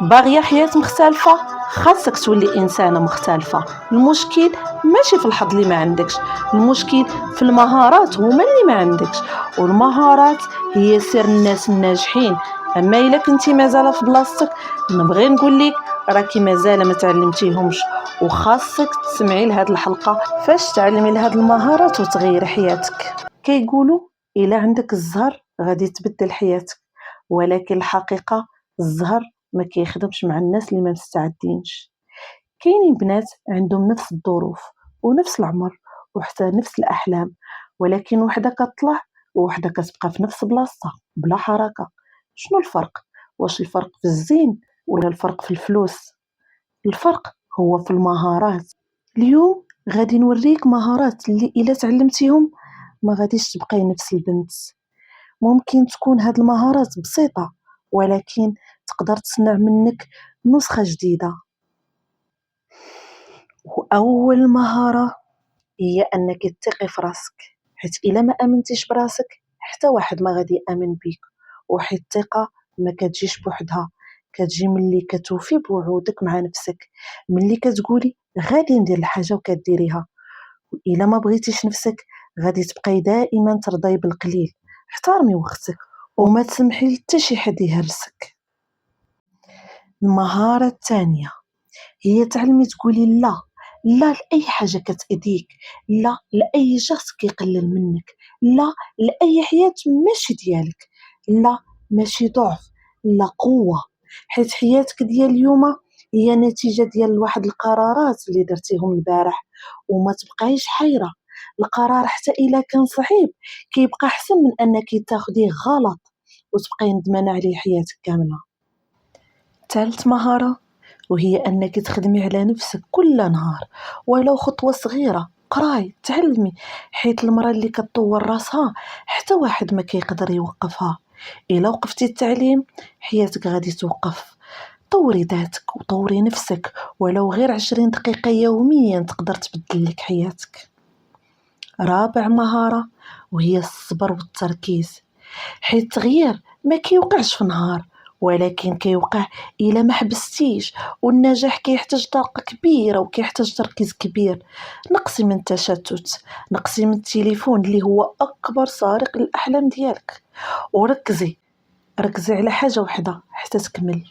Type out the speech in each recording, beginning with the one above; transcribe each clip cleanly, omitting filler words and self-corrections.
باغية حياة مختلفة، خاصك تولي إنسانة مختلفة. المشكل ماشي في الحظ اللي ما عندكش، المشكل في المهارات هما اللي ما عندكش. والمهارات هي سر الناس الناجحين. اما الا كنتي مازال في بلاصتك، نبغي نقول لك راكي مازال ما تعلمتيهمش، وخاصك تسمعي لهاد الحلقة فاش تعلمي لهاد المهارات وتغيري حياتك. كيقولوا الا عندك الزهر غادي تبدل حياتك، ولكن الحقيقة الزهر ما كيخدمش مع الناس اللي ما مستعدينش. كاينين بنات عندهم نفس الظروف ونفس العمر وحتى نفس الاحلام، ولكن وحده كتطلع ووحده كتبقى في نفس بلاصتها بلا حركه. شنو الفرق؟ واش الفرق في الزين ولا الفرق في الفلوس؟ الفرق هو في المهارات. اليوم غادي نوريك مهارات اللي الا تعلمتيهم ما غاديش تبقاي نفس البنت. ممكن تكون هاد المهارات بسيطة، ولكن تقدر تصنع منك نسخة جديدة. وأول مهارة هي أنك تثقي في راسك، حيت إلا ما أمنتيش براسك حتى واحد ما غادي يأمن بيك. وحيت الثقة ما كتجيش بوحدها، كتجي ملي كتوفي بوعودك مع نفسك، ملي كتقولي غادي ندير الحاجة وكديريها. وإلا ما بغيتيش نفسك غادي تبقاي دائما ترضي بالقليل. احترمي وقتك وما تسمحي لحتى شي حد يهرسك. المهارة الثانية هي تعلمي تقولي لا. لا لأي حاجة كتأذيك، لا لأي شخص كيقلل منك، لا لأي حياة ماشي ديالك، لا ماشي ضعف، لا قوة. حيت حياتك ديال اليوم هي نتيجة ديال واحد القرارات اللي درتيهم البارح، وما تبقايش حيرة. القرار حتى إلا كان صعيب كيبقى أحسن من أنك تاخديه غلط وتبقاي ندمانة عليه حياتك كاملة. ثالث مهارة وهي أنك تخدمي على نفسك كل نهار، ولو خطوة صغيرة. قراي تعلمي، حيت المرأة اللي كتطور راسها حتى واحد ما كيقدر يوقفها. إلا وقفتي التعليم حياتك غادي توقف. طوري ذاتك وطوري نفسك، ولو غير 20 دقيقة يوميا تقدر تبدل لك حياتك. رابع مهارة وهي الصبر والتركيز، حيت التغيير ما كيوقعش في نهار، ولكن كيوقع الا ما حبستيش. والنجاح كيحتاج طاقه كبيره وكيحتاج تركيز كبير. نقصي من التشتت، نقصي من التليفون اللي هو اكبر سارق للاحلام ديالك، وركزي ركزي على حاجه واحده حتى تكمل.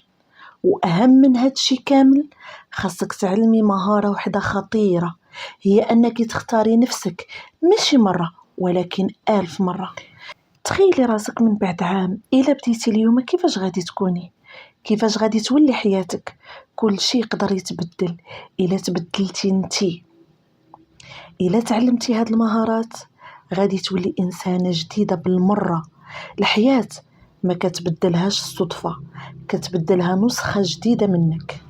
واهم من هادشي كامل خاصك تعلمي مهاره واحده خطيره، هي انك تختاري نفسك ماشي مره ولكن 1000 مره. تخيلي راسك من بعد عام إلا بديتي اليوم كيفاش غادي تكوني، كيفاش غادي تولي حياتك. كل شيء يقدر يتبدل إلا تبدلتي انتي. إلا تعلمتي هاد المهارات غادي تولي إنسانة جديدة بالمرة. الحياة ما كتبدلهاش الصدفة، كتبدلها نسخة جديدة منك.